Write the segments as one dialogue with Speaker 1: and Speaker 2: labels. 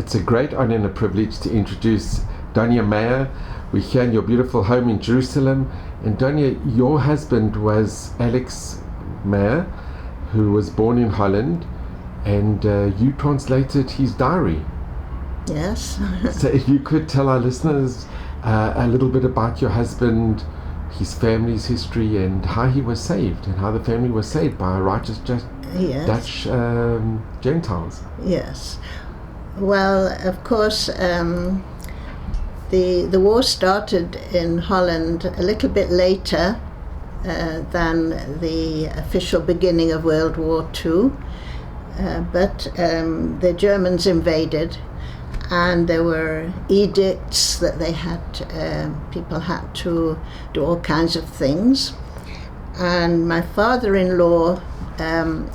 Speaker 1: It's a great honor and a privilege to introduce Donya Meijer. We're here in your beautiful home in Jerusalem. And Donya, your husband was Alex Meijer, who was born in Holland, and you translated his diary.
Speaker 2: Yes.
Speaker 1: So if you could tell our listeners a little bit about your husband, his family's history, and how he was saved, and how the family was saved by righteous Dutch Gentiles.
Speaker 2: Yes. Well, of course, the war started in Holland a little bit later than the official beginning of World War II, but the Germans invaded, and there were edicts that they had, people had to do all kinds of things. And my father-in-law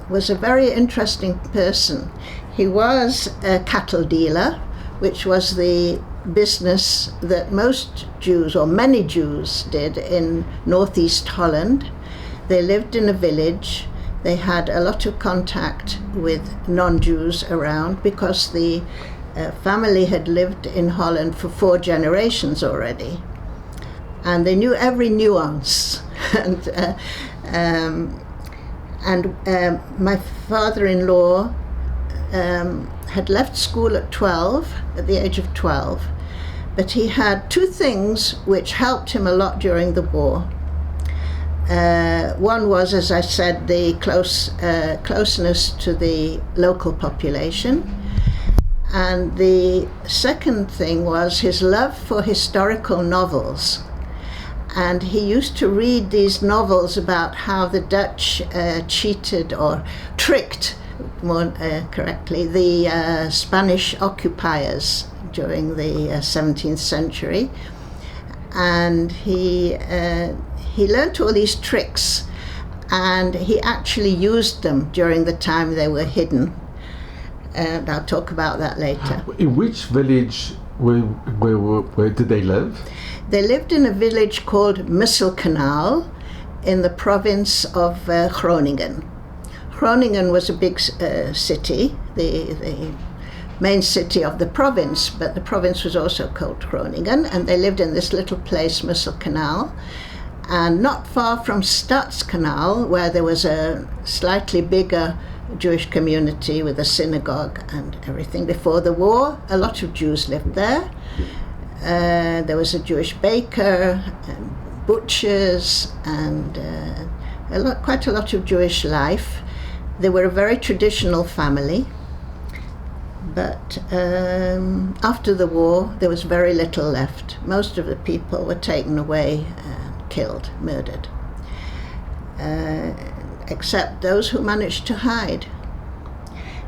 Speaker 2: was a very interesting person. He was a cattle dealer, which was the business that most Jews, or many Jews, did in northeast Holland. They lived in a village. They had a lot of contact with non-Jews around because the family had lived in Holland for 4 generations already. And they knew every nuance. And my father-in-law had left school at the age of 12, but he had 2 things which helped him a lot during the war. One was, as I said, the closeness to the local population, and the second thing was his love for historical novels. And he used to read these novels about how the Dutch cheated or tricked, more correctly, the Spanish occupiers during the 17th century. And he learnt all these tricks, and he actually used them during the time they were hidden. And I'll talk about that later.
Speaker 1: In which village where did they live?
Speaker 2: They lived in a village called Misselkanaal in the province of Groningen. Groningen was a big city, the main city of the province, but the province was also called Groningen, and they lived in this little place, Misselkanaal. And not far from Stadskanaal, where there was a slightly bigger Jewish community with a synagogue and everything. Before the war, a lot of Jews lived there. There was a Jewish baker and butchers and quite a lot of Jewish life. They were a very traditional family, but after the war there was very little left. Most of the people were taken away and killed, murdered, except those who managed to hide.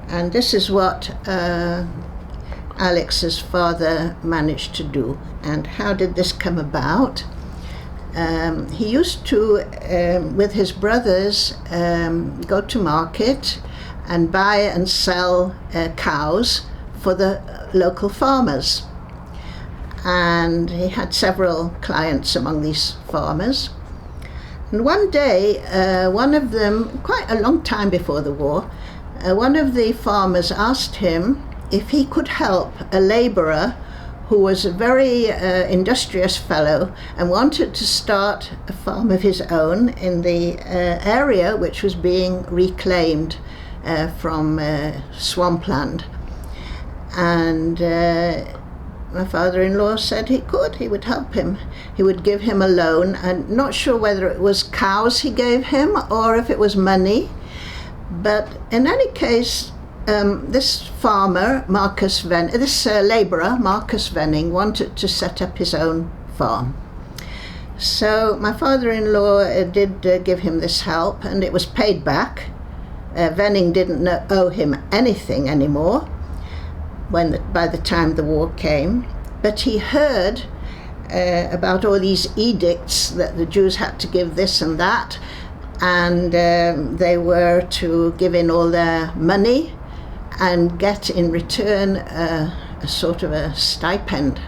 Speaker 2: And this is what Alex's father managed to do. And how did this come about? He used to, with his brothers, go to market and buy and sell cows for the local farmers. And he had several clients among these farmers. And one day, one of them, quite a long time before the war, one of the farmers asked him if he could help a laborer who was a very industrious fellow and wanted to start a farm of his own in the area which was being reclaimed from swampland. And my father-in-law said he would help him. He would give him a loan. I'm not sure whether it was cows he gave him or if it was money. But in any case, this farmer, this labourer, Marcus Venning, wanted to set up his own farm. So my father-in-law did give him this help, and it was paid back. Venning didn't owe him anything anymore by the time the war came, but he heard about all these edicts that the Jews had to give this and that, and they were to give in all their money and get in return a sort of a stipend.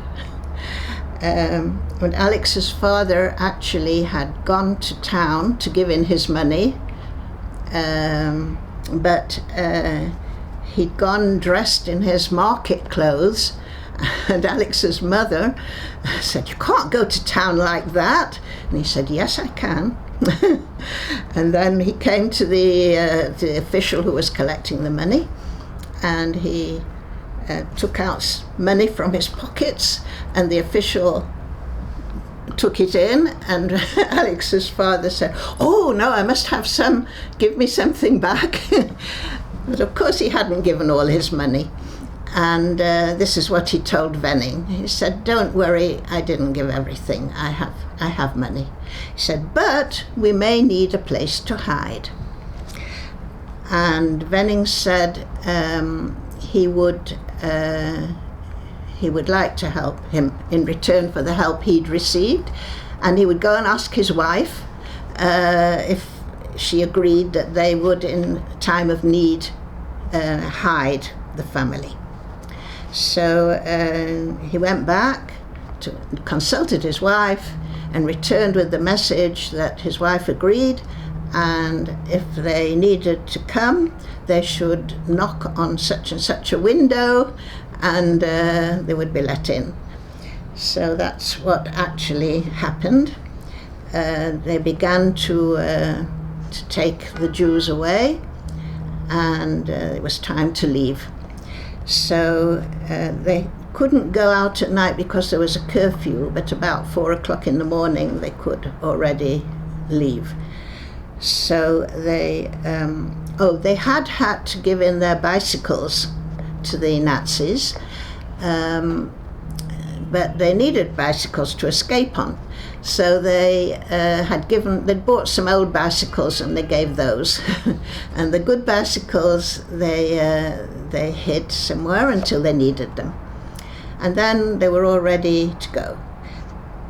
Speaker 2: And Alex's father actually had gone to town to give in his money, but he'd gone dressed in his market clothes, and Alex's mother said, "You can't go to town like that." And he said, "Yes, I can." And then he came to the official who was collecting the money, and he took out money from his pockets, and the official took it in, and Alex's father said, "Oh no, I must have some, give me something back." But of course he hadn't given all his money. And this is what he told Venning. He said, "Don't worry, I didn't give everything. I have money." He said, "But we may need a place to hide." And Venning said he would like to help him in return for the help he'd received, and he would go and ask his wife if she agreed that they would, in time of need, hide the family. So he went back, consulted his wife, and returned with the message that his wife agreed, and if they needed to come, they should knock on such and such a window, and they would be let in. So that's what actually happened. They began to take the Jews away, and it was time to leave. So they couldn't go out at night because there was a curfew, but about 4 o'clock in the morning they could already leave. So they had to give in their bicycles to the Nazis, but they needed bicycles to escape on. So they'd bought some old bicycles, and they gave those. And the good bicycles they hid somewhere until they needed them. And then they were all ready to go.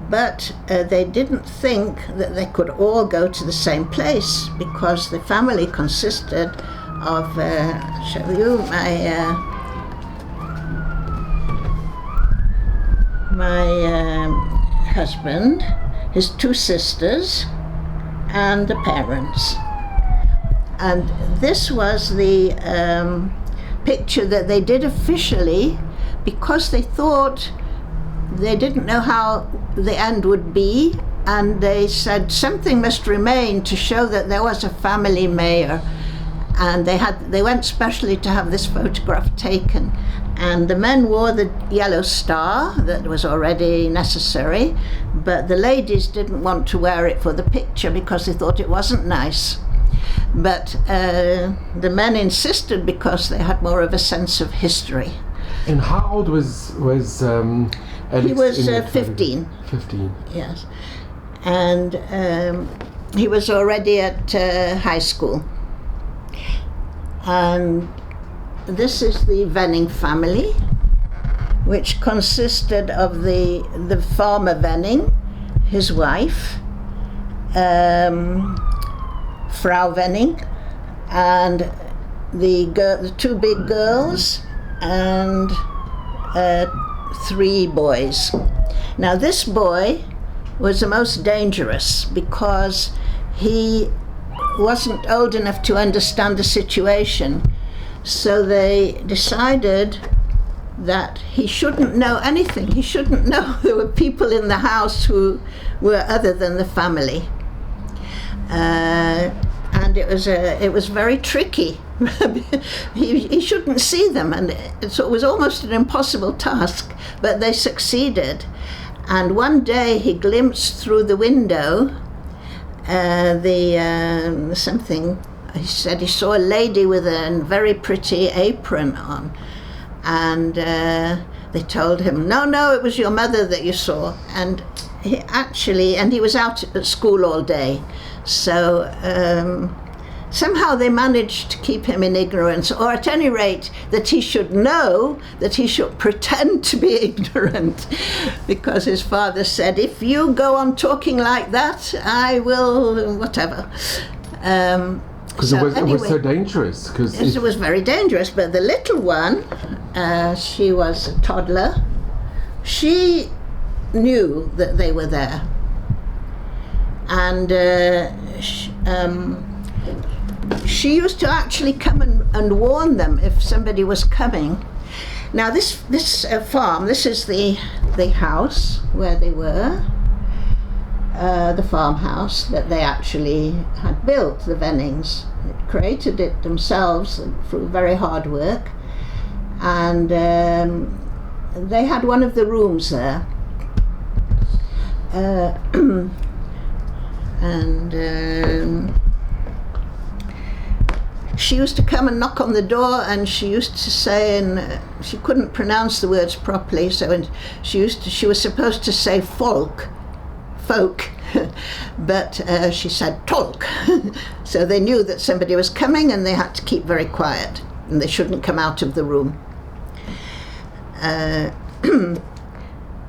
Speaker 2: But they didn't think that they could all go to the same place, because the family consisted of, I'll show you, my husband, his 2 sisters, and the parents. And this was the picture that they did officially, because they thought, they didn't know how the end would be, and they said something must remain to show that there was a family Meijer. And they went specially to have this photograph taken. And the men wore the yellow star that was already necessary, but the ladies didn't want to wear it for the picture because they thought it wasn't nice. But the men insisted because they had more of a sense of history.
Speaker 1: And how old was Alex?
Speaker 2: He was 15.
Speaker 1: 15.
Speaker 2: Yes. And he was already at high school. And this is the Venning family, which consisted of the farmer Venning, his wife, Frau Venning, and the 2 big girls, and 3 boys. Now this boy was the most dangerous because he wasn't old enough to understand the situation. So they decided that he shouldn't know anything. He shouldn't know there were people in the house who were other than the family. And it was very tricky. he shouldn't see them, and so it was almost an impossible task, but they succeeded. And one day he glimpsed through the window something. He said he saw a lady with a very pretty apron on, and they told him, no, it was your mother that you saw. And he was out at school all day, so somehow they managed to keep him in ignorance, or at any rate that he should know, that he should pretend to be ignorant, because his father said, if you go on talking like that, I will whatever.
Speaker 1: Because it was so dangerous.
Speaker 2: It was very dangerous, but the little one, she was a toddler, she knew that they were there. And she used to actually come and warn them if somebody was coming. Now this farm, this is the house where they were, the farmhouse that they actually had built, the Vennings. They created it themselves through very hard work, and they had one of the rooms there. She used to come and knock on the door, and she used to say, and she couldn't pronounce the words properly, so she was supposed to say folk, but she said tolk. So they knew that somebody was coming, and they had to keep very quiet, and they shouldn't come out of the room.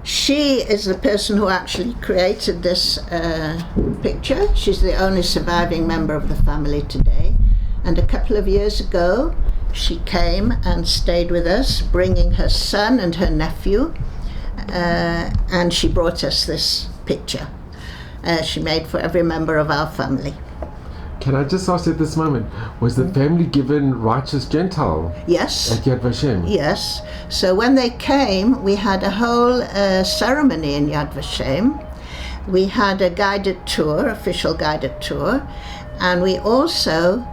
Speaker 2: She is the person who actually created this picture. She's the only surviving member of the family today. And a couple of years ago, she came and stayed with us, bringing her son and her nephew, and she brought us this picture. She made for every member of our family.
Speaker 1: Can I just ask at this moment, was the family given Rightous Gentile?
Speaker 2: Yes.
Speaker 1: At Yad Vashem?
Speaker 2: Yes. So when they came, we had a whole ceremony in Yad Vashem. We had a guided tour, official guided tour, and we also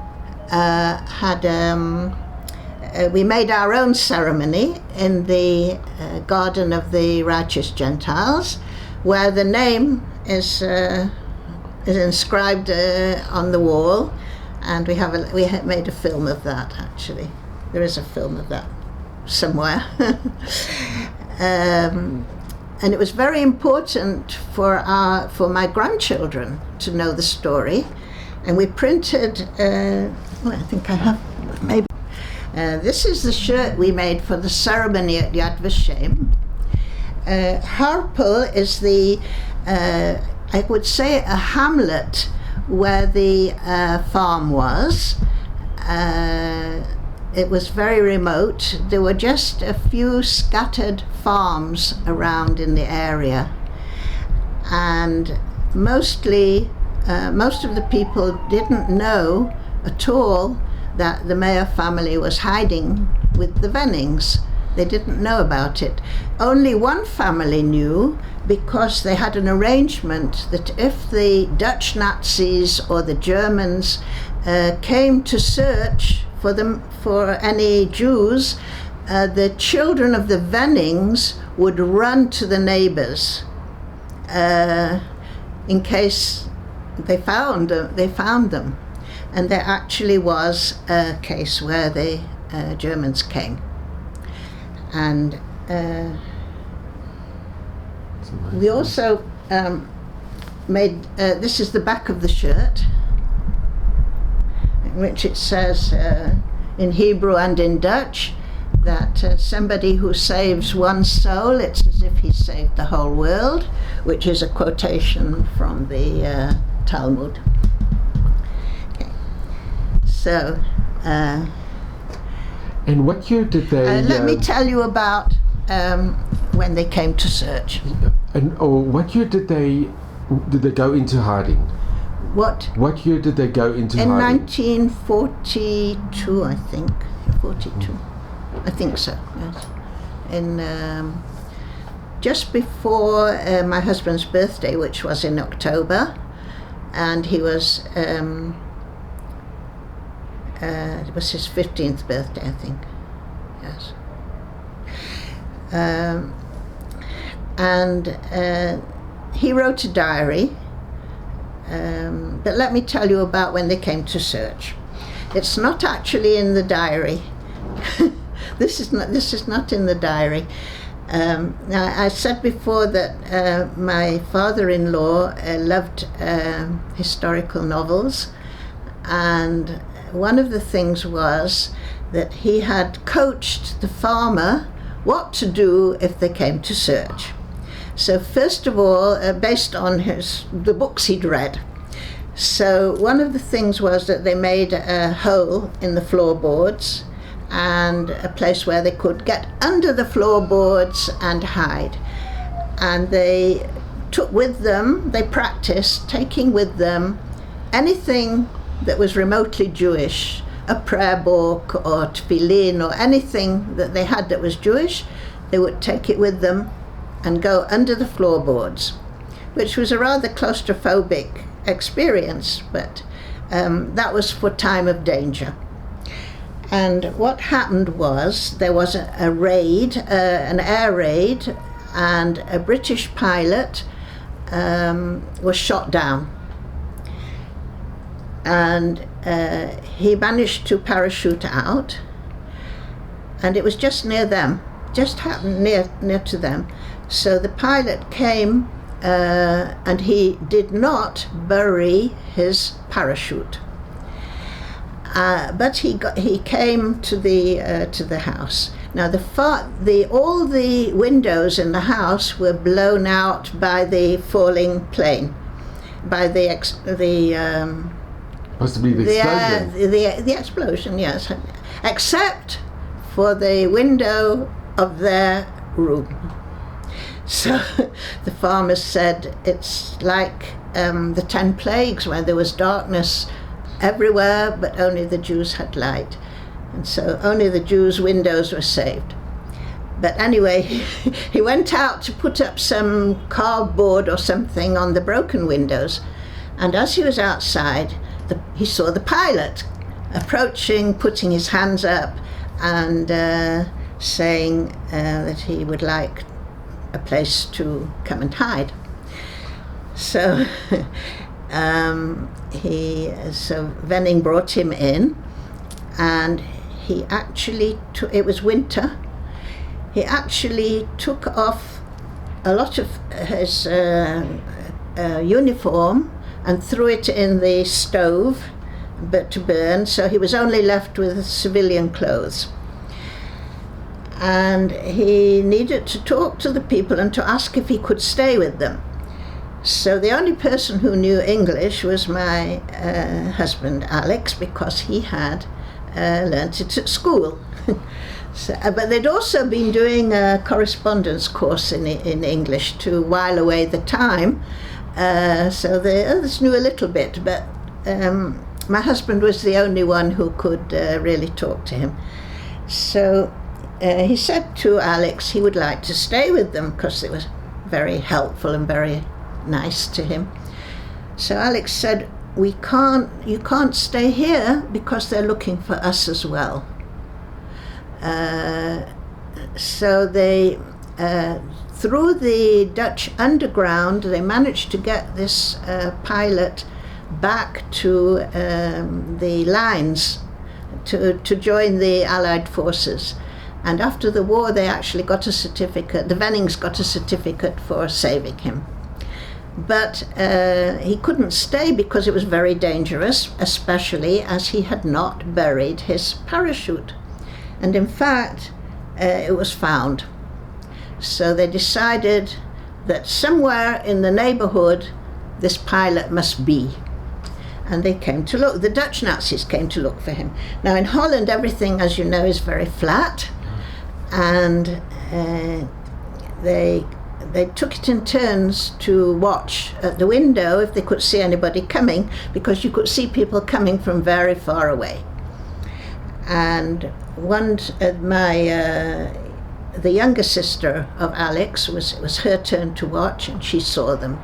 Speaker 2: we made our own ceremony in the garden of the Righteous Gentiles, where the name is inscribed on the wall, and we made a film of that. Actually, there is a film of that somewhere. And it was very important for my grandchildren to know the story, and we printed. I think I have maybe. This is the shirt we made for the ceremony at Yad Vashem. Harpel is the, I would say, a hamlet where the farm was. It was very remote. There were just a few scattered farms around in the area, and most of the people didn't know at all that the Meijer family was hiding with the Vennings. They didn't know about it. Only one family knew, because they had an arrangement that if the Dutch Nazis or the Germans came to search for any Jews, the children of the Vennings would run to the neighbors in case they found them. And there actually was a case where the Germans came. And we also made, this is the back of the shirt, in which it says in Hebrew and in Dutch that somebody who saves one soul, it's as if he saved the whole world, which is a quotation from the Talmud. Okay. So,
Speaker 1: and what year did they...
Speaker 2: let me tell you about when they came to search.
Speaker 1: And what year did they go into hiding? What year did they go into hiding?
Speaker 2: In 1942, I think. 42. I think so, yes. In just before my husband's birthday, which was in October, and he was... it was his 15th birthday, I think. Yes. And he wrote a diary, but let me tell you about when they came to search. It's not actually in the diary. This is not in the diary. Now, I said before that my father-in-law loved historical novels, and one of the things was that he had coached the farmer what to do if they came to search. So first of all, based on the books he'd read. So one of the things was that they made a hole in the floorboards and a place where they could get under the floorboards and hide. And they took with them, they practiced taking with them anything that was remotely Jewish, a prayer book or tefillin or anything that they had that was Jewish, they would take it with them and go under the floorboards, which was a rather claustrophobic experience, but that was for time of danger. And what happened was there was a raid, an air raid, and a British pilot was shot down. And he managed to parachute out, and it was just near them, just happened near to them. So the pilot came and he did not bury his parachute. But he came to the house. Now all the windows in the house were blown out by the falling plane, by
Speaker 1: possibly the explosion.
Speaker 2: The explosion, yes, except for the window of their room. So the farmers said it's like the 10 plagues, where there was darkness everywhere, but only the Jews had light. And so only the Jews' windows were saved. But anyway, he went out to put up some cardboard or something on the broken windows. And as he was outside, he saw the pilot approaching, putting his hands up and saying that he would like a place to come and hide. So so Venning brought him in, and he actually it was winter. He actually took off a lot of his uniform and threw it in the stove, but to burn. So he was only left with civilian clothes. And he needed to talk to the people and to ask if he could stay with them. So the only person who knew English was my husband, Alex, because he had learnt it at school. But they'd also been doing a correspondence course in English to while away the time. So the others knew a little bit, but my husband was the only one who could really talk to him. So he said to Alex he would like to stay with them because it was very helpful and very nice to him. So Alex said, you can't stay here because they're looking for us as well. So they, through the Dutch underground, they managed to get this pilot back to the lines to join the Allied forces. And after the war, they actually got a certificate, the Vennings got a certificate for saving him. But he couldn't stay because it was very dangerous, especially as he had not buried his parachute. And in fact, it was found. So they decided that somewhere in the neighborhood, this pilot must be. And they came to look, the Dutch Nazis came to look for him. Now in Holland, everything, as you know, is very flat. And they took it in turns to watch at the window if they could see anybody coming, because you could see people coming from very far away. And the younger sister of Alex, it was her turn to watch, and she saw them.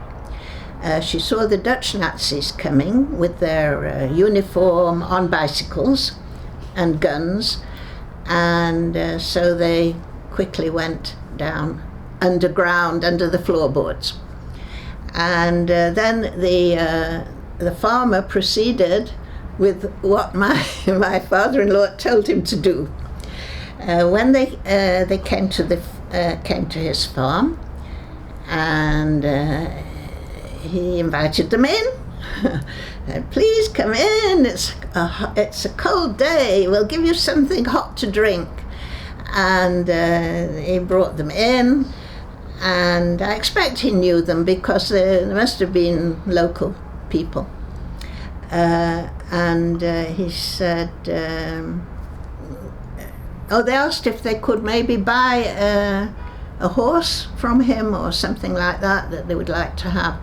Speaker 2: She saw the Dutch Nazis coming with their uniform on bicycles and guns, and so they quickly went down underground under the floorboards. And then the farmer proceeded with what my father-in-law told him to do. When they came to his farm, and he invited them in. Please come in. It's a cold day. We'll give you something hot to drink. And he brought them in, and I expect he knew them because they must have been local people. And he said, they asked if they could maybe buy a horse from him or something like that they would like to have.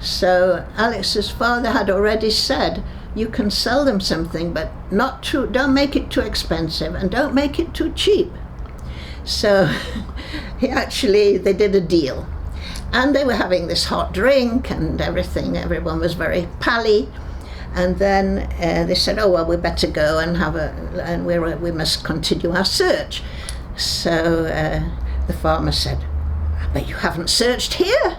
Speaker 2: So Alex's father had already said you can sell them something, but don't make it too expensive and don't make it too cheap. So they did a deal. And they were having this hot drink and everything. Everyone was very pally. And then they said, oh, well, we better go and we must continue our search. So the farmer said, but you haven't searched here.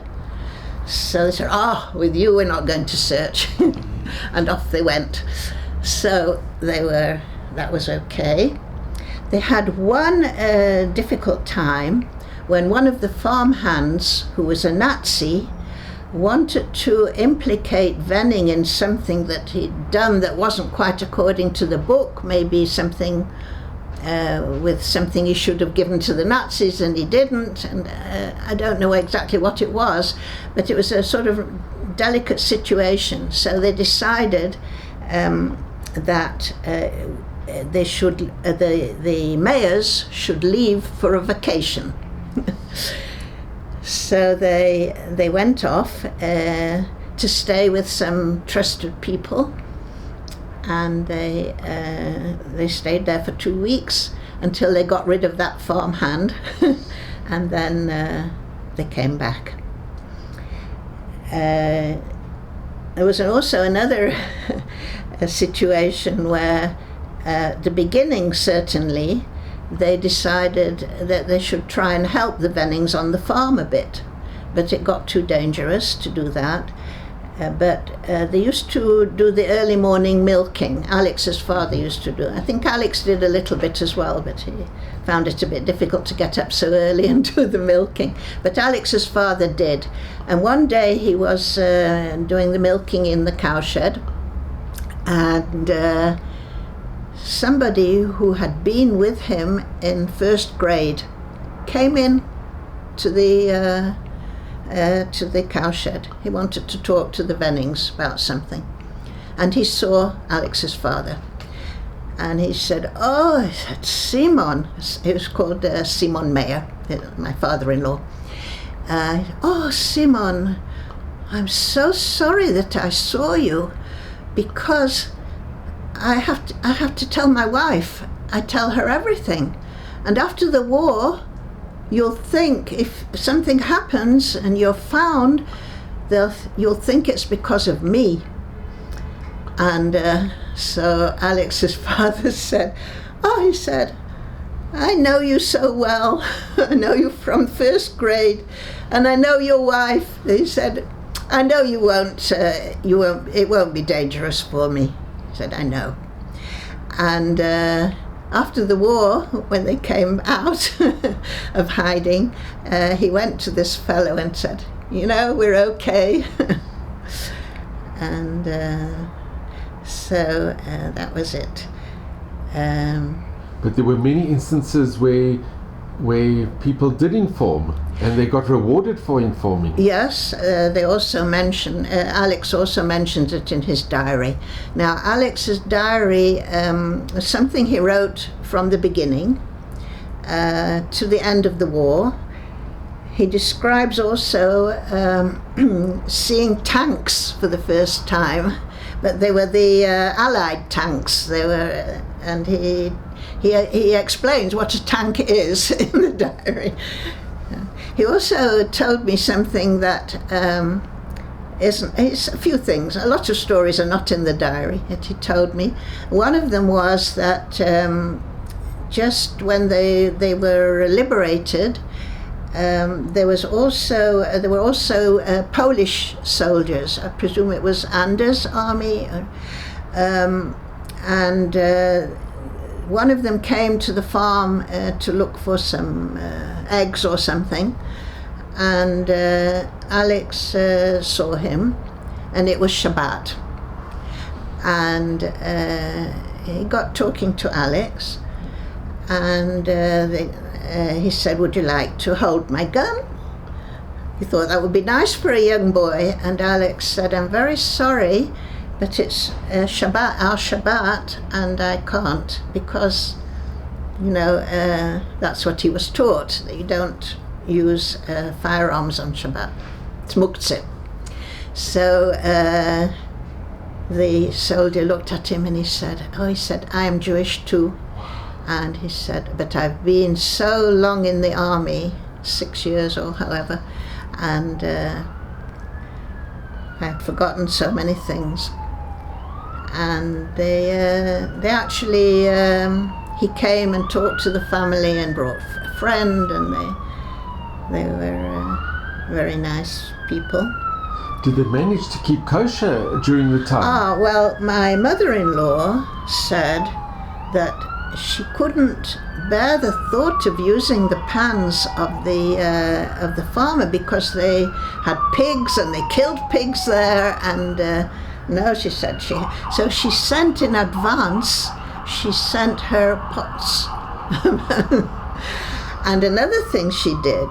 Speaker 2: So they said, with you we're not going to search. And off they went. So that was okay. They had one difficult time when one of the farmhands, who was a Nazi, wanted to implicate Wenning in something that he'd done that wasn't quite according to the book, maybe something with something he should have given to the Nazis and he didn't, and I don't know exactly what it was, but it was a sort of delicate situation. So they decided that the Meijers should leave for a vacation. So they went off to stay with some trusted people, and they stayed there for 2 weeks until they got rid of that farmhand, and then they came back. There was also another situation where at the beginning, certainly, they decided that they should try and help the Wennings on the farm a bit, but it got too dangerous to do that. But they used to do the early morning milking. Alex's father used to do it. I think Alex did a little bit as well, but he found it a bit difficult to get up so early and do the milking. But Alex's father did. And one day he was doing the milking in the cowshed, and somebody who had been with him in first grade came in to the cowshed. He wanted to talk to the Wennings about something, and he saw Alex's father, and he said, "Oh, it's Simon." He was called Simon Meijer, my father-in-law. "Oh, Simon, I'm so sorry that I saw you, because I have to tell my wife. I tell her everything, and after the war, you'll think if something happens and you're found, you'll think it's because of me." And so Alex's father said, he said, "I know you so well. I know you from first grade, and I know your wife." He said, "I know you won't. It won't be dangerous for me." He said, "I know." And after the war, when they came out of hiding, he went to this fellow and said, "We're okay." And so that was it.
Speaker 1: But there were many instances where people did inform, and they got rewarded for informing.
Speaker 2: Yes, they also mention, Alex also mentions it in his diary. Now, Alex's diary was something he wrote from the beginning to the end of the war. He describes also seeing tanks for the first time, but they were the Allied tanks. They were, and he explains what a tank is in the diary. He also told me something that it's a few things. A lot of stories are not in the diary that he told me. One of them was that just when they were liberated, there were also Polish soldiers. I presume it was Anders' army, and one of them came to the farm to look for some eggs or something, and Alex saw him, and it was Shabbat, and he got talking to Alex, and he said, "Would you like to hold my gun?" He thought that would be nice for a young boy, and Alex said, "I'm very sorry, but it's Shabbat, our Shabbat, and I can't, because, that's what he was taught, that you don't use firearms on Shabbat. It's muktzeh." So the soldier looked at him and he said, I am Jewish too. And he said, but I've been so long in the army, 6 years or however, and I had forgotten so many things. And they actually, he came and talked to the family and brought a friend, and they were very nice people.
Speaker 1: Did they manage to keep kosher during the time?
Speaker 2: Well, my mother-in-law said that she couldn't bear the thought of using the pans of the farmer, because they had pigs and they killed pigs there, and no, she said so she sent in advance. She sent her pots. And another thing she did,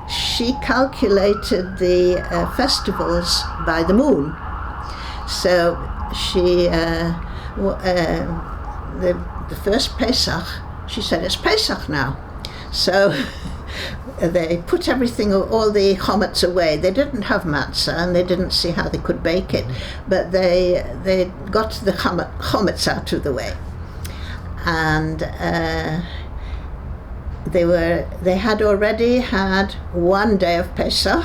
Speaker 2: she calculated the festivals by the moon. So she the first Pesach, she said, it's Pesach now. So they put everything, all the chametz away. They didn't have matzah and they didn't see how they could bake it, but they got the chametz out of the way. And they had already had one day of Pesach,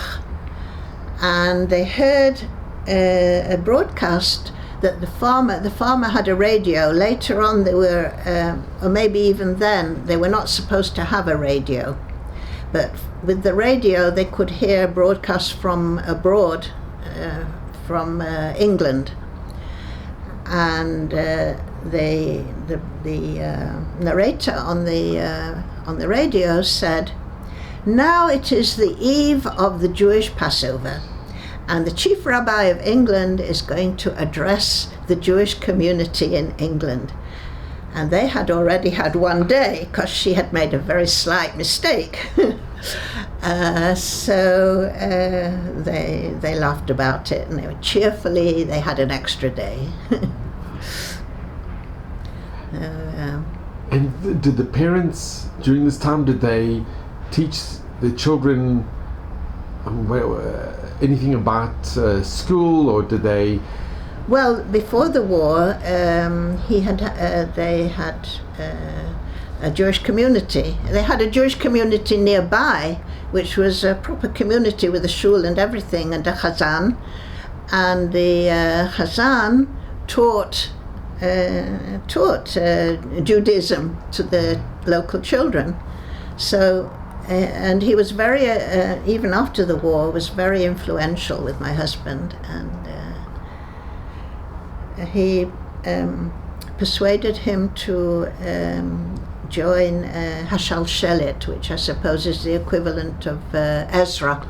Speaker 2: and they heard a broadcast that the farmer had a radio. Later on they were, or maybe even then, they were not supposed to have a radio. But with the radio they could hear broadcasts from abroad, from England. And the narrator on the radio said, now it is the eve of the Jewish Passover, and the chief rabbi of England is going to address the Jewish community in England. And they had already had one day, because she had made a very slight mistake. So they laughed about it, and they were cheerfully, they had an extra day.
Speaker 1: And did the parents, during this time, did they teach the children anything about school, or did they?
Speaker 2: Well, before the war, they had a Jewish community. They had a Jewish community nearby, which was a proper community with a shul and everything, and a chazan. And the chazan taught Judaism to the local children. So, and he was very, even after the war, was very influential with my husband, and he persuaded him to join Hashal Shelet, which I suppose is the equivalent of Ezra.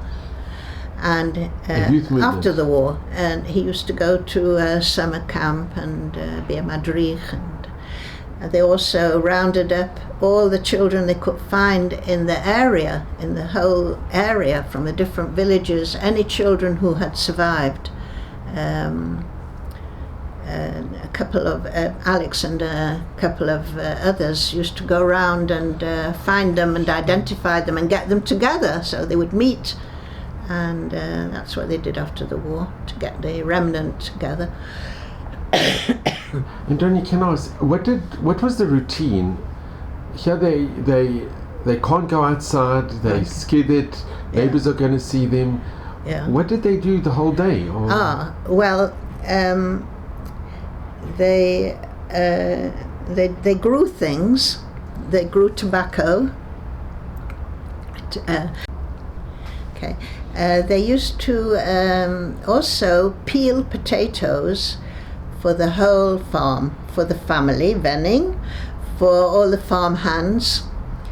Speaker 2: And after the war, and he used to go to a summer camp and be a madrich, and they also rounded up all the children they could find in the area, in the whole area, from the different villages, any children who had survived. A couple of Alex and a couple of others used to go around and find them and identify them and get them together so they would meet. And that's what they did after the war, to get the remnant together.
Speaker 1: And Donya, can I ask, what was the routine? Here they can't go outside, they skid it, neighbors are going to see them.
Speaker 2: Yeah.
Speaker 1: What did they do the whole day?
Speaker 2: Well, they grew things. They grew tobacco. Okay. They used to also peel potatoes for the whole farm, for the family, venning, for all the farm hands,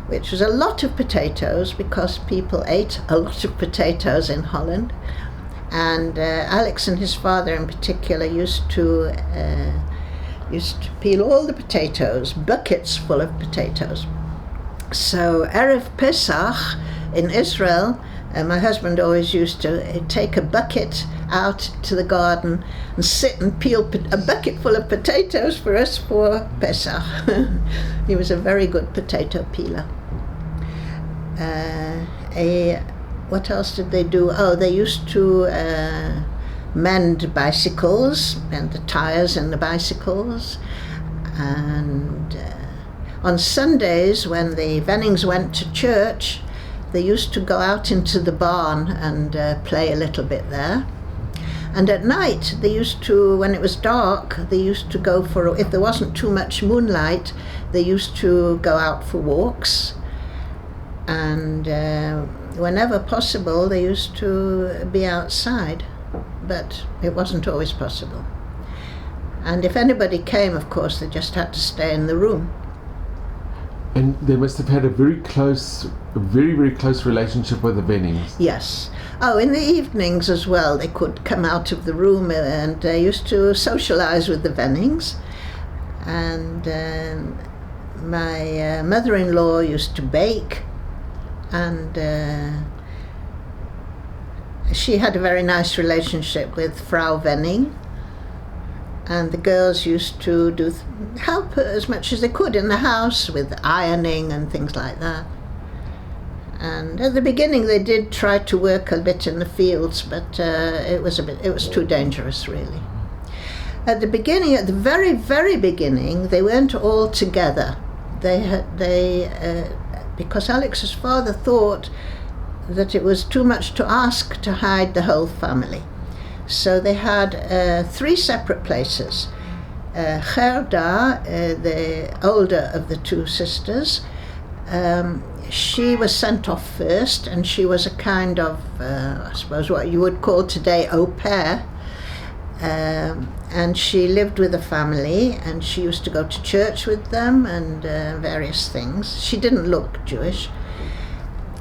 Speaker 2: which was a lot of potatoes because people ate a lot of potatoes in Holland. And Alex and his father in particular used to peel all the potatoes, buckets full of potatoes. So Erev Pesach in Israel, my husband always used to take a bucket out to the garden and sit and peel a bucket full of potatoes for us for Pesach. He was a very good potato peeler. What else did they do? Oh, they used to mend bicycles, mend the tires in the bicycles. And on Sundays, when the Vennings went to church, they used to go out into the barn and play a little bit there. And at night, they used to, when it was dark, they used to go for, if there wasn't too much moonlight, they used to go out for walks. And whenever possible, they used to be outside, but it wasn't always possible. And if anybody came, of course, they just had to stay in the room.
Speaker 1: And they must have had a very, very close relationship with the Vennings.
Speaker 2: Yes. Oh, in the evenings as well, they could come out of the room and they used to socialize with the Vennings. And my mother-in-law used to bake, and she had a very nice relationship with Frau Venning. And the girls used to help as much as they could in the house with ironing and things like that. And at the beginning they did try to work a bit in the fields, but it was too dangerous, really. At the very, very beginning, they weren't all together. Because Alex's father thought that it was too much to ask to hide the whole family. So they had 3 separate places. Gerda, the older of the 2 sisters, she was sent off first, and she was a kind of, I suppose what you would call today au pair. And she lived with the family, and she used to go to church with them and various things. She didn't look Jewish.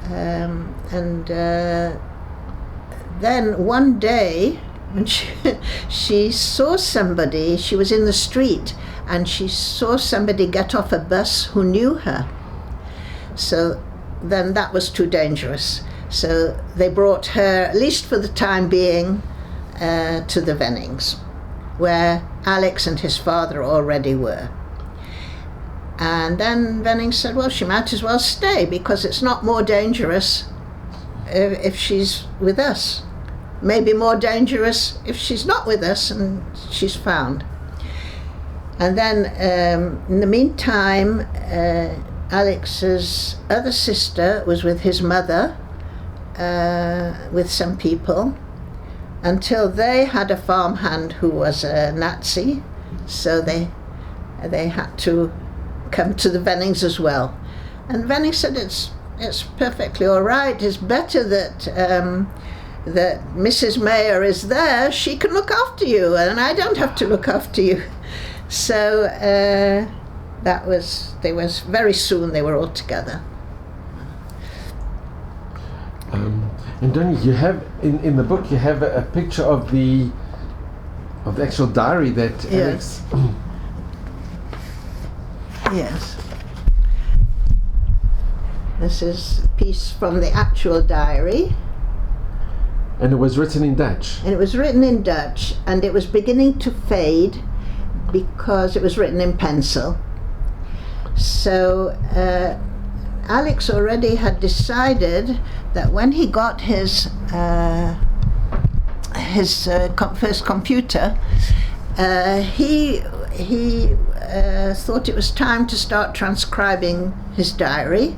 Speaker 2: Then one day, when she saw somebody, she was in the street, and she saw somebody get off a bus who knew her. So then that was too dangerous. So they brought her, at least for the time being, to the Vennings, where Alex and his father already were. And then Venning said, well, she might as well stay, because it's not more dangerous if she's with us. Maybe more dangerous if she's not with us and she's found. And then in the meantime, Alex's other sister was with his mother, with some people, until they had a farmhand who was a Nazi, so they had to come to the Vennings as well. And Venning said it's perfectly all right. It's better that Mrs. Meijer is there. She can look after you, and I don't have to look after you. So very soon they were all together.
Speaker 1: And Donya, you have in the book, you have a picture of the actual diary that Alex.
Speaker 2: Yes. This is a piece from the actual diary.
Speaker 1: And it was written in Dutch.
Speaker 2: And it was written in Dutch, and it was beginning to fade because it was written in pencil. So Alex already had decided that when he got his first computer, he thought it was time to start transcribing his diary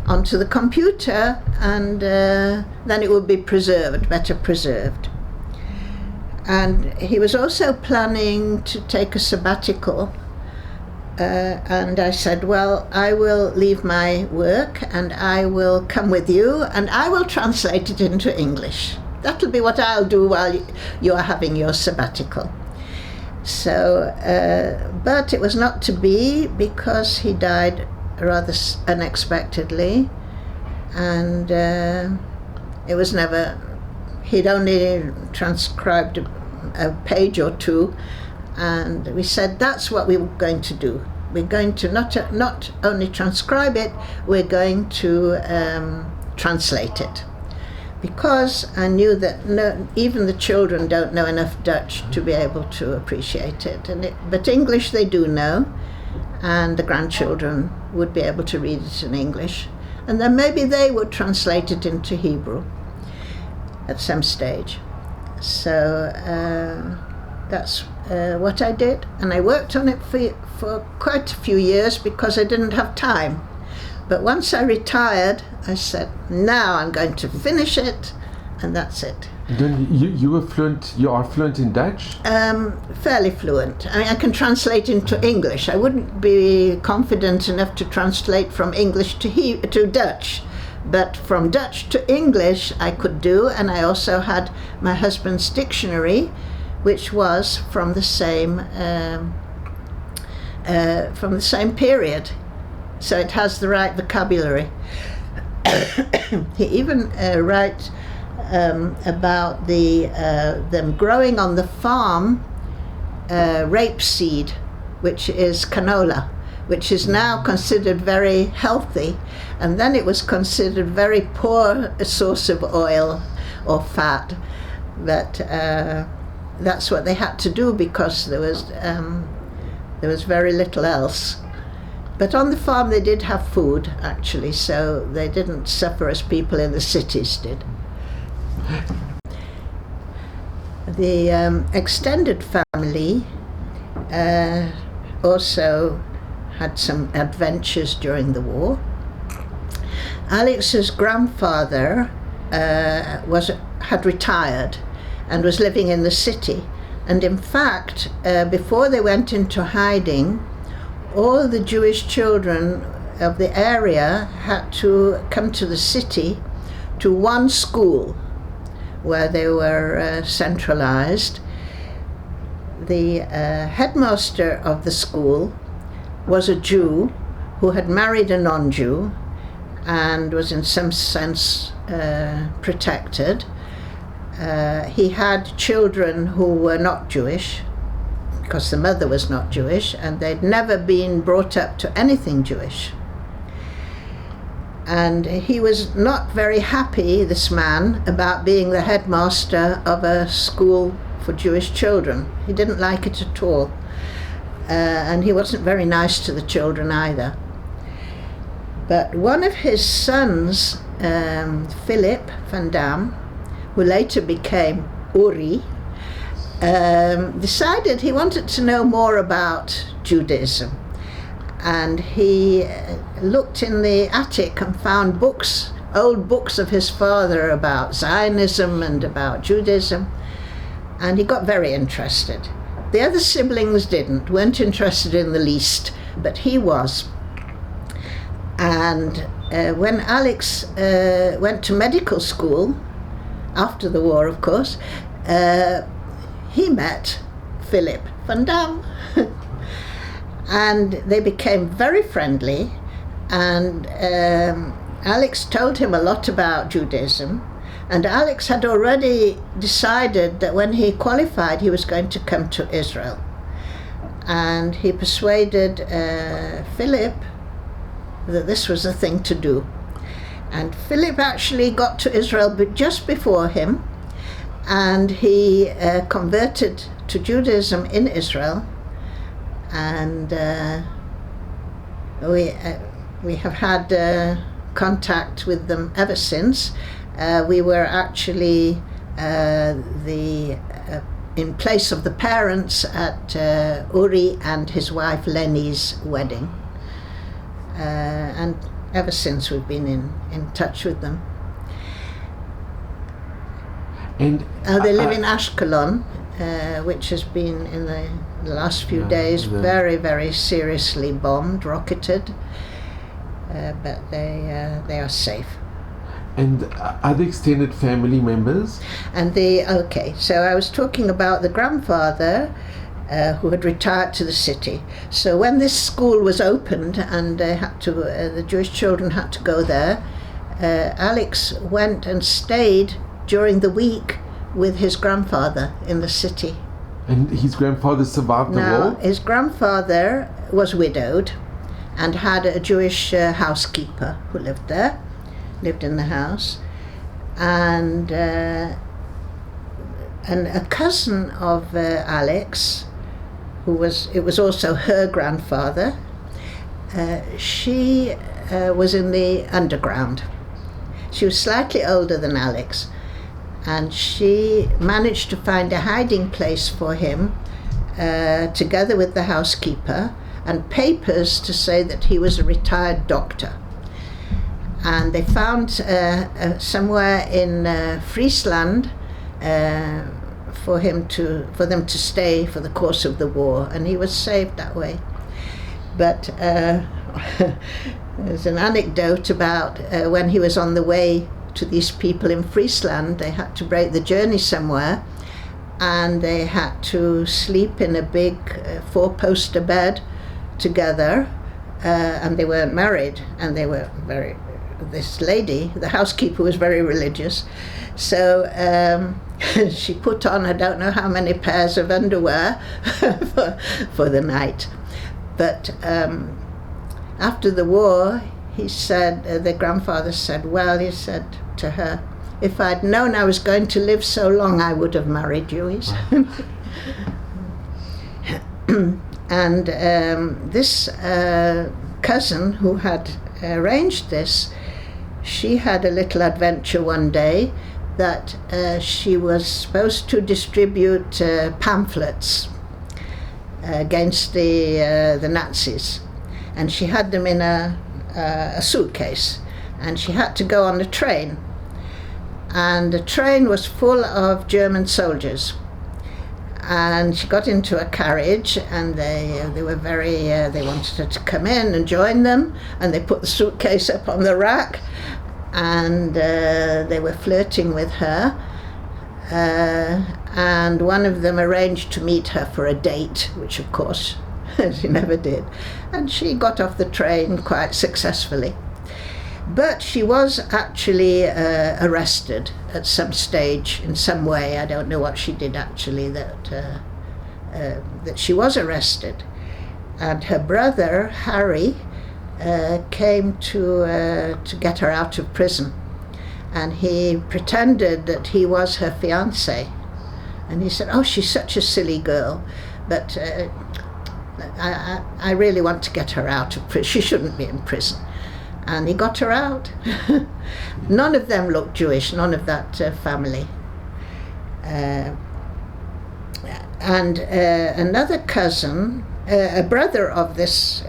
Speaker 2: onto the computer, and then it would be better preserved. And he was also planning to take a sabbatical, and I said, well, I will leave my work and I will come with you and I will translate it into English. That'll be what I'll do while you are having your sabbatical. So, but it was not to be, because he died rather unexpectedly, and it was never, he'd only transcribed a page or 2, and we said that's what we were going to do. We're going to not only transcribe it, we're going to translate it, because I knew that even the children don't know enough Dutch to be able to appreciate it, but English they do know, and the grandchildren would be able to read it in English, and then maybe they would translate it into Hebrew at some stage. So that's what I did, and I worked on it for quite a few years because I didn't have time. But once I retired, I said, now I'm going to finish it, and that's it.
Speaker 1: Then you are fluent in Dutch?
Speaker 2: Fairly fluent. I mean, I can translate into English. I wouldn't be confident enough to translate from English to Dutch. But from Dutch to English I could do, and I also had my husband's dictionary, which was from the same period. So it has the right vocabulary. He even writes about them growing on the farm rapeseed, which is canola, which is now considered very healthy, and then it was considered very poor source of oil or fat. But that's what they had to do because there was very little else. But on the farm they did have food, actually, so they didn't suffer as people in the cities did. The extended family also had some adventures during the war. Alex's grandfather had retired and was living in the city, and in fact, before they went into hiding, all the Jewish children of the area had to come to the city to one school where they were centralized. The headmaster of the school was a Jew who had married a non-Jew and was in some sense protected. He had children who were not Jewish, because the mother was not Jewish, and they'd never been brought up to anything Jewish. And he was not very happy, this man, about being the headmaster of a school for Jewish children. He didn't like it at all. And he wasn't very nice to the children either. But one of his sons, Philip van Dam, who later became Uri, decided he wanted to know more about Judaism. And he looked in the attic and found books, old books of his father about Zionism and about Judaism, and he got very interested. The other siblings weren't interested in the least, but he was. And when Alex went to medical school, after the war of course, he met Philip van Dam. And they became very friendly, and Alex told him a lot about Judaism, and Alex had already decided that when he qualified he was going to come to Israel, and he persuaded Philip that this was the thing to do. And Philip actually got to Israel but just before him, and he converted to Judaism in Israel. And we have had contact with them ever since. We were actually in place of the parents at Uri and his wife Lenny's wedding. And ever since we've been in touch with them.
Speaker 1: And
Speaker 2: they live in Ashkelon, which has been in the last few days very, very seriously bombed, rocketed, but they are safe.
Speaker 1: And other extended family members?
Speaker 2: And so I was talking about the grandfather who had retired to the city. So when this school was opened and the Jewish children had to go there, Alex went and stayed during the week with his grandfather in the city.
Speaker 1: And his grandfather survived the war?
Speaker 2: His grandfather was widowed and had a Jewish housekeeper who lived in the house. And a cousin of Alex, it was also her grandfather, she was in the underground. She was slightly older than Alex. and she managed to find a hiding place for him, together with the housekeeper, and papers to say that he was a retired doctor. And they found somewhere in Friesland for them to stay for the course of the war, and he was saved that way. But there's an anecdote about when he was on the way to these people in Friesland. They had to break the journey somewhere, and they had to sleep in a big 4-poster bed together, and they weren't married, and they were this lady, the housekeeper, was very religious, so she put on I don't know how many pairs of underwear for the night. But after the war, he said, the grandfather said, well, he said to her, if I'd known I was going to live so long, I would have married you, he said. And this cousin who had arranged this, she had a little adventure one day that she was supposed to distribute pamphlets against the Nazis, and she had them in a suitcase, and she had to go on the train, and the train was full of German soldiers, and she got into a carriage, and they were very they wanted her to come in and join them, and they put the suitcase up on the rack, and they were flirting with her, and one of them arranged to meet her for a date, which of course she never did, and she got off the train quite successfully. But she was actually arrested at some stage in some way. I don't know what she did actually, that she was arrested. And her brother, Harry, came to get her out of prison. And he pretended that he was her fiancé. And he said, oh, she's such a silly girl, but I really want to get her out of prison. She shouldn't be in prison. And he got her out. None of them looked Jewish, none of that family. And another cousin, a brother of this,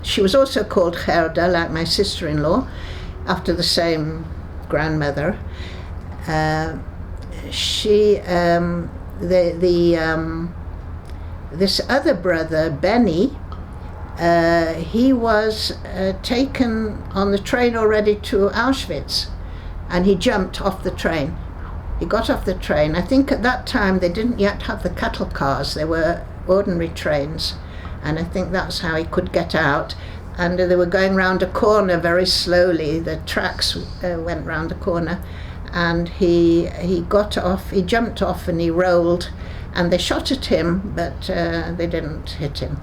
Speaker 2: she was also called Gerda, like my sister-in-law, after the same grandmother. This other brother, Benny, he was taken on the train already to Auschwitz, and he jumped off the train. He got off the train. I think at that time they didn't yet have the cattle cars, they were ordinary trains, and I think that's how he could get out. And they were going round a corner very slowly, the tracks went round the corner, and he got off, he jumped off and he rolled, and they shot at him, but they didn't hit him.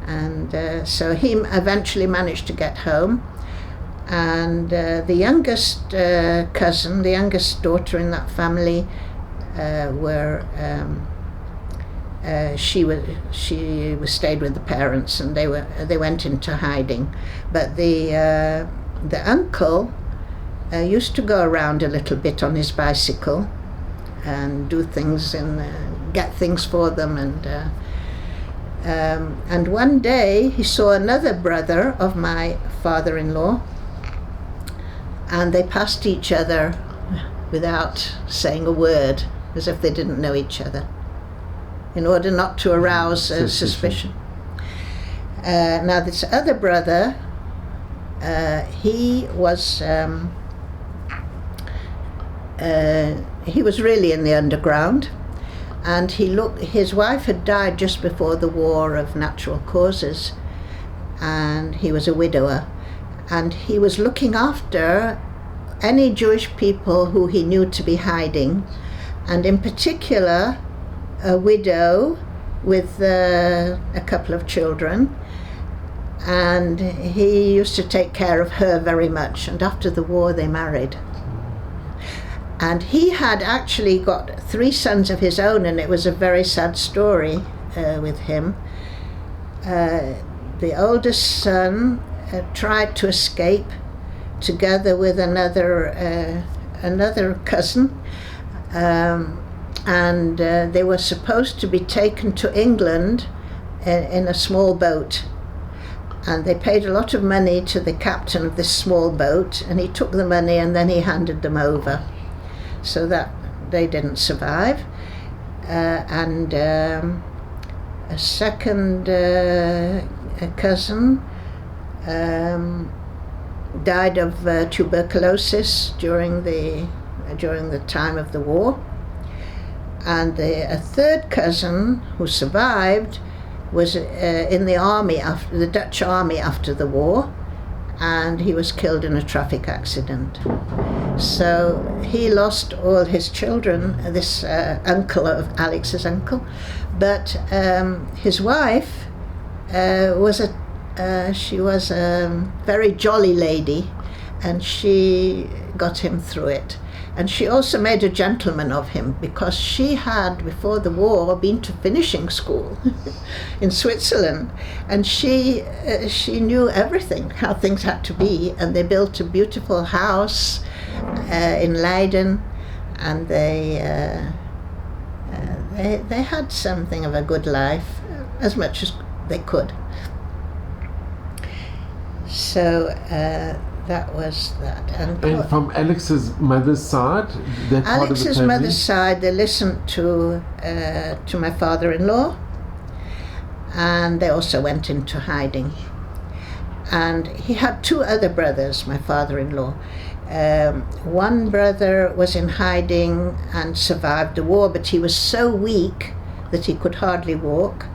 Speaker 2: And so he eventually managed to get home, and the youngest cousin, the youngest daughter in that family, she was stayed with the parents, and they went into hiding. But the uncle used to go around a little bit on his bicycle and do things and get things for them, and one day he saw another brother of my father-in-law, and they passed each other without saying a word, as if they didn't know each other, in order not to arouse suspicion. Now this other brother, he was really in the underground, and his wife had died just before the war of natural causes, and he was a widower, and he was looking after any Jewish people who he knew to be hiding, and in particular a widow with a couple of children, and he used to take care of her very much, and after the war they married. And he had actually got 3 sons of his own, and it was a very sad story with him. The oldest son tried to escape together with another cousin, and they were supposed to be taken to England in a small boat. And they paid a lot of money to the captain of this small boat, and he took the money and then he handed them over, so that they didn't survive. And a second cousin died of tuberculosis during the time of the war. And a third cousin who survived was in the army, the Dutch army after the war, and he was killed in a traffic accident. So he lost all his children, this uncle of Alex's uncle, but his wife was a very jolly lady, and she got him through it. And she also made a gentleman of him, because she had, before the war, been to finishing school in Switzerland, and she knew everything, how things had to be, and they built a beautiful house in Leiden, and they had something of a good life, as much as they could. So that was that. And
Speaker 1: from Alex's mother's side, that part of the
Speaker 2: Alex's
Speaker 1: family?
Speaker 2: mother's side, they listened to my father-in-law, and they also went into hiding. And he had two other brothers, my father-in-law. One brother was in hiding and survived the war, but he was so weak that he could hardly walk,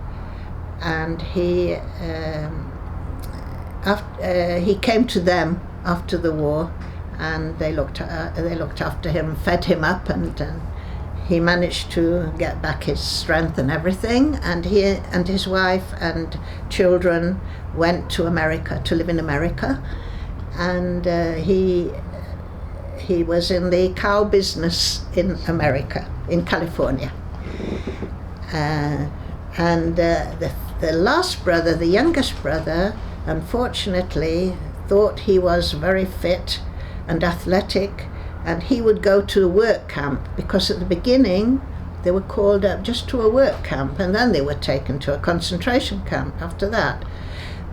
Speaker 2: and he came to them after the war, and they looked after him, fed him up, and he managed to get back his strength and everything. And he and his wife and children went to America to live in America, and he was in the cow business in America, in California. And the last brother, the youngest brother, unfortunately thought he was very fit and athletic, and he would go to a work camp, because at the beginning they were called up just to a work camp, and then they were taken to a concentration camp after that.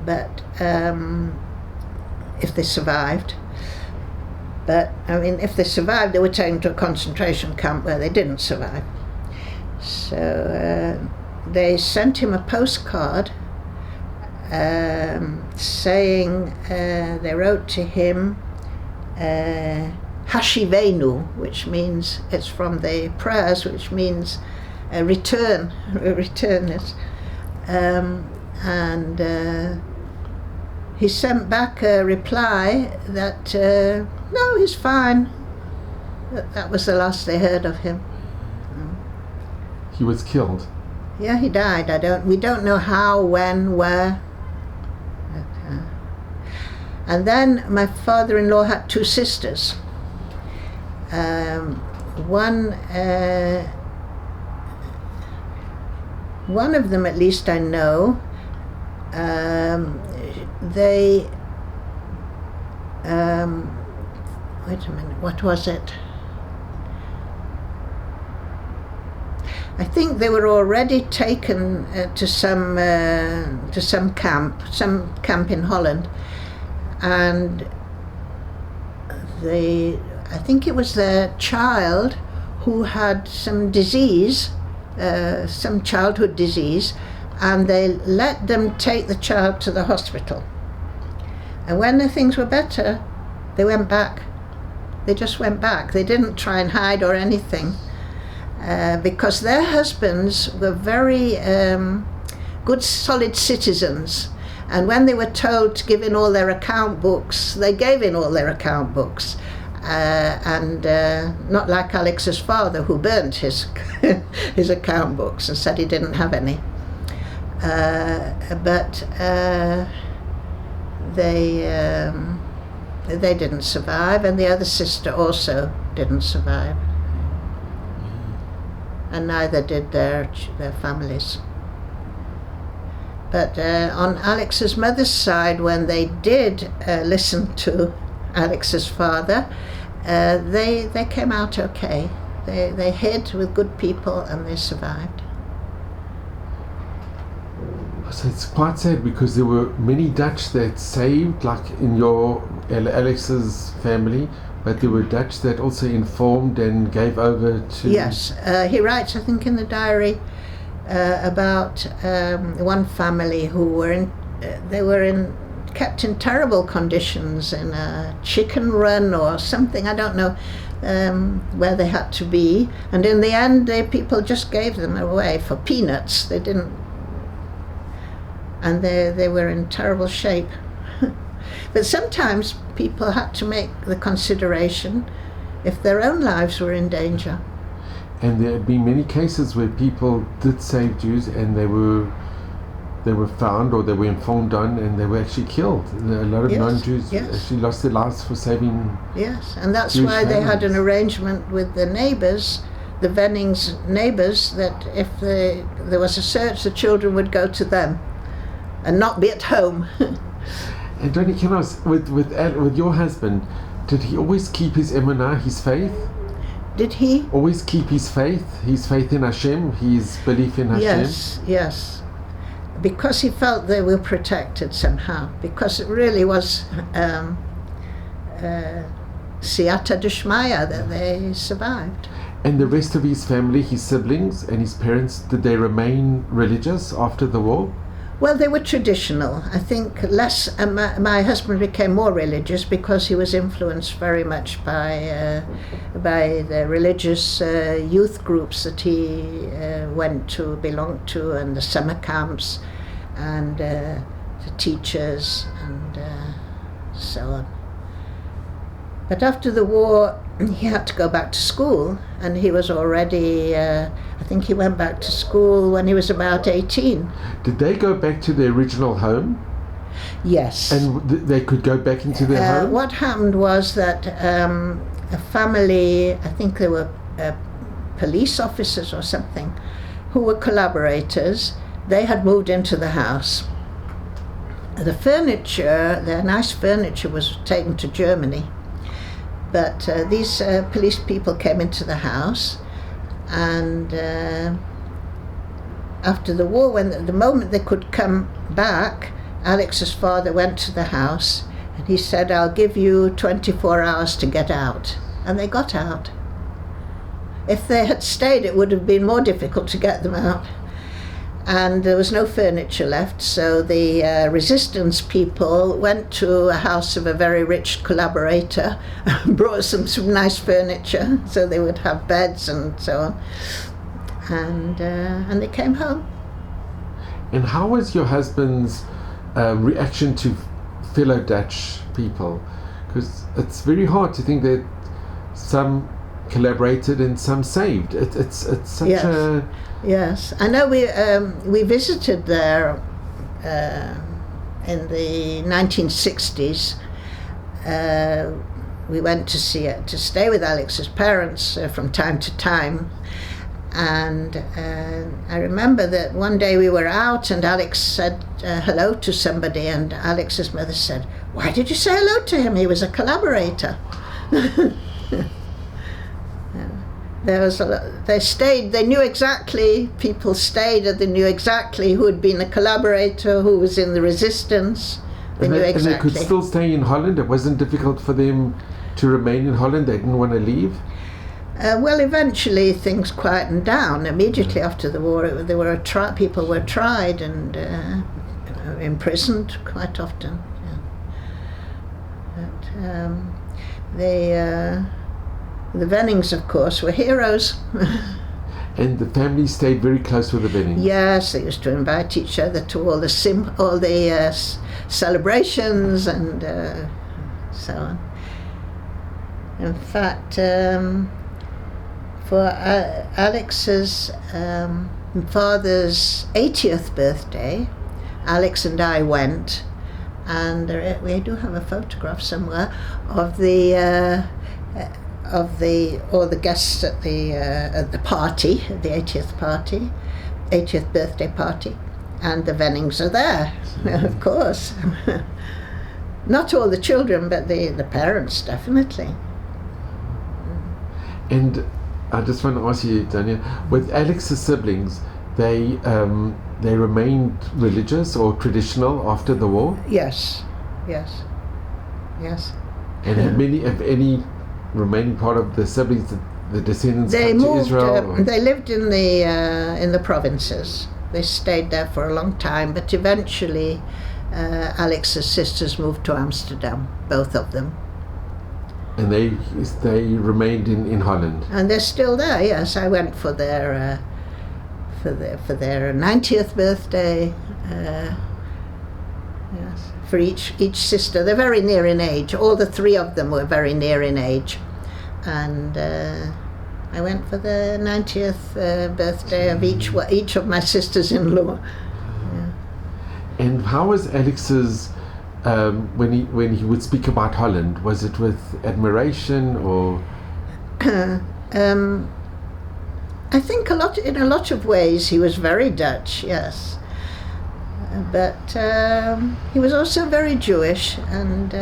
Speaker 2: But if they survived. But I mean, if they survived, they were taken to a concentration camp where they didn't survive. So they sent him a postcard saying, they wrote to him, Hashivenu, which means, it's from the prayers, which means return it. And he sent back a reply that, no, he's fine. That was the last they heard of him.
Speaker 1: He was killed?
Speaker 2: Yeah, he died. We don't know how, when, where. And then my father-in-law had two sisters. One of them, at least I know, they wait a minute, what was it? I think they were already taken to some camp in Holland, and I think it was their child who had some disease, some childhood disease, and they let them take the child to the hospital. And when the things were better, they went back. They just went back. They didn't try and hide or anything, because their husbands were very good, solid citizens. And when they were told to give in all their account books, they gave in all their account books. And not like Alex's father, who burnt his his account books and said he didn't have any. But they didn't survive, and the other sister also didn't survive, and neither did their families. But on Alex's mother's side, when they did listen to Alex's father, they came out okay. They hid with good people and they survived.
Speaker 1: So it's quite sad because there were many Dutch that saved, like in your Alex's family, but there were Dutch that also informed and gave over to...
Speaker 2: Yes, he writes, I think, in the diary about one family who were kept in terrible conditions in a chicken run or something, I don't know where they had to be, and in the end people just gave them away for peanuts. They didn't, and they were in terrible shape. But sometimes people had to make the consideration if their own lives were in danger.
Speaker 1: And there have been many cases where people did save Jews and they were found or they were informed on and they were actually killed. A lot of non-Jews actually lost their lives for saving.
Speaker 2: Yes, and that's
Speaker 1: Jewish
Speaker 2: why they had an
Speaker 1: families.
Speaker 2: arrangement with the neighbours, the Vennings neighbours, that if there was a search, the children would go to them and not be at home.
Speaker 1: And Donya, can I ask, with your husband, did he always keep his emunah, his faith?
Speaker 2: Did he?
Speaker 1: Always keep his faith in Hashem, his belief in Hashem?
Speaker 2: Yes. Because he felt they were protected somehow. Because it really was siyata d'shmaya that they survived.
Speaker 1: And the rest of his family, his siblings and his parents, did they remain religious after the war?
Speaker 2: Well, they were traditional. I think less. My husband became more religious because he was influenced very much by the religious youth groups that he belonged to, and the summer camps, and the teachers, and so on. But after the war, he had to go back to school, and he was already, I think he went back to school when he was about 18.
Speaker 1: Did they go back to their original home?
Speaker 2: Yes.
Speaker 1: And they could go back into their home?
Speaker 2: What happened was that a family, I think they were police officers or something, who were collaborators, they had moved into the house. The furniture, their nice furniture, was taken to Germany. But these police people came into the house, and after the war, when the moment they could come back, Alex's father went to the house and he said, "I'll give you 24 hours to get out." And they got out. If they had stayed, it would have been more difficult to get them out. And there was no furniture left, so the resistance people went to a house of a very rich collaborator and brought some nice furniture so they would have beds and so on. And they came home.
Speaker 1: And how was your husband's reaction to fellow Dutch people? Because it's very hard to think that some collaborated and some saved. It's such a...
Speaker 2: Yes, I know we visited there in the 1960s. We went to stay with Alex's parents from time to time, and I remember that one day we were out and Alex said hello to somebody, and Alex's mother said, "Why did you say hello to him? He was a collaborator." They knew exactly, people stayed and they knew exactly who had been a collaborator, who was in the resistance. They knew exactly.
Speaker 1: And they could still stay in Holland? It wasn't difficult for them to remain in Holland? They didn't want to leave?
Speaker 2: Well, eventually things quietened down. Immediately after the war, people were tried and imprisoned quite often. Yeah. But the Vennings, of course, were heroes.
Speaker 1: And the family stayed very close with the Vennings?
Speaker 2: Yes, they used to invite each other to all the celebrations and so on. In fact, for Alex's father's 80th birthday, Alex and I went, and we do have a photograph somewhere of all the guests at the party, the 80th birthday party, and the Vennings are there, of course. Not all the children, but the parents, definitely.
Speaker 1: And I just want to ask you, Donya, with Alex's siblings, they remained religious or traditional after the war?
Speaker 2: Yes.
Speaker 1: And have any remaining part of the siblings, the descendants,
Speaker 2: They
Speaker 1: come
Speaker 2: moved.
Speaker 1: to Israel?
Speaker 2: They lived in the provinces. They stayed there for a long time, but eventually, Alex's sisters moved to Amsterdam, both of them.
Speaker 1: And they remained in Holland.
Speaker 2: And they're still there. Yes, I went for their 90th birthday. Yes, for each sister. They're very near in age. All the three of them were very near in age, and I went for the 90th birthday of each of my sisters-in-law. Yeah.
Speaker 1: And how was Alex's when he would speak about Holland? Was it with admiration or?
Speaker 2: I think in a lot of ways he was very Dutch, yes. But he was also very Jewish, and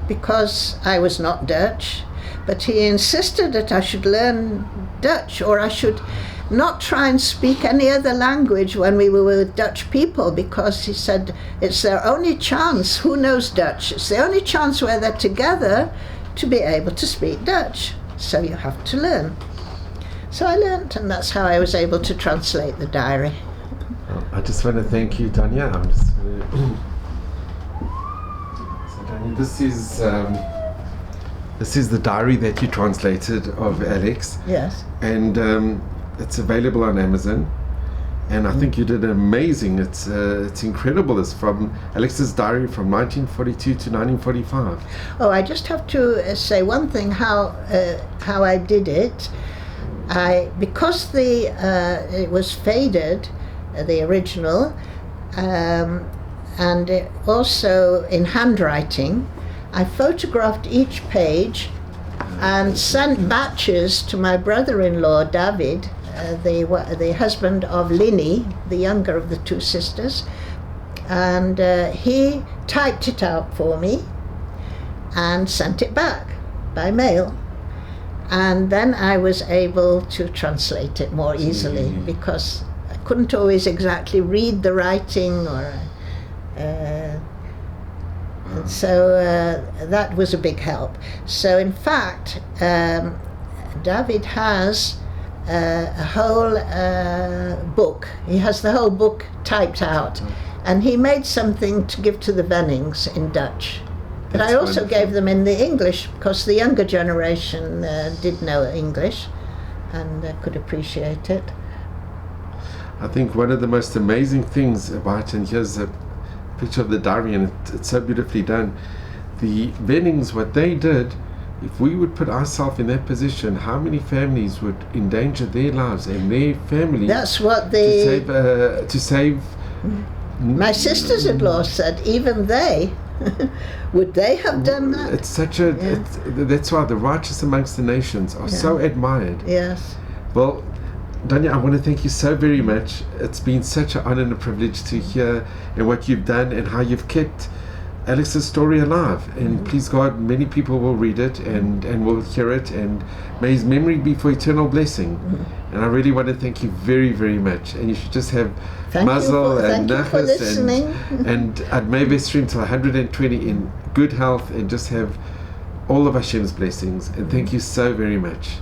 Speaker 2: because I was not Dutch, but he insisted that I should learn Dutch, or I should not try and speak any other language when we were with Dutch people, because he said it's their only chance. Who knows Dutch? It's the only chance where they're together to be able to speak Dutch. So you have to learn. So I learned, and that's how I was able to translate the diary.
Speaker 1: I just want to thank you, Donya. So Donya, this is the diary that you translated of Alex.
Speaker 2: Yes.
Speaker 1: And it's available on Amazon. And I think you did amazing. It's incredible. It's from Alex's diary from 1942 to 1945.
Speaker 2: Oh, I just have to say one thing. How I did it. Because it was faded, the original, and also in handwriting, I photographed each page and sent batches to my brother-in-law David, the husband of Linny, the younger of the two sisters, and he typed it out for me and sent it back by mail. And then I was able to translate it more easily, because I couldn't always exactly read the writing, and so that was a big help. So in fact, David has a whole book. He has the whole book typed out, and he made something to give to the Vennings in Dutch. But I also gave them in the English, because the younger generation did know English and could appreciate it.
Speaker 1: I think one of the most amazing things about, and here's a picture of the diary, and it's so beautifully done. The Vennings, what they did, if we would put ourselves in that position, how many families would endanger their lives and their family?
Speaker 2: That's what
Speaker 1: to save.
Speaker 2: My sisters-in-law said, even they. Would they have done that?
Speaker 1: It's such a.
Speaker 2: Yeah.
Speaker 1: That's why the righteous amongst the nations are so admired.
Speaker 2: Yes.
Speaker 1: Well, Donya, I want to thank you so very much. It's been such an honor and a privilege to hear and what you've done and how you've kept Alex's story alive. And please God, many people will read it and will hear it, and may his memory be for eternal blessing. And I really want to thank you very, very much. And you should just have mazel and nachas and may stream till 120 in good health, and just have all of Hashem's blessings. And thank you so very much.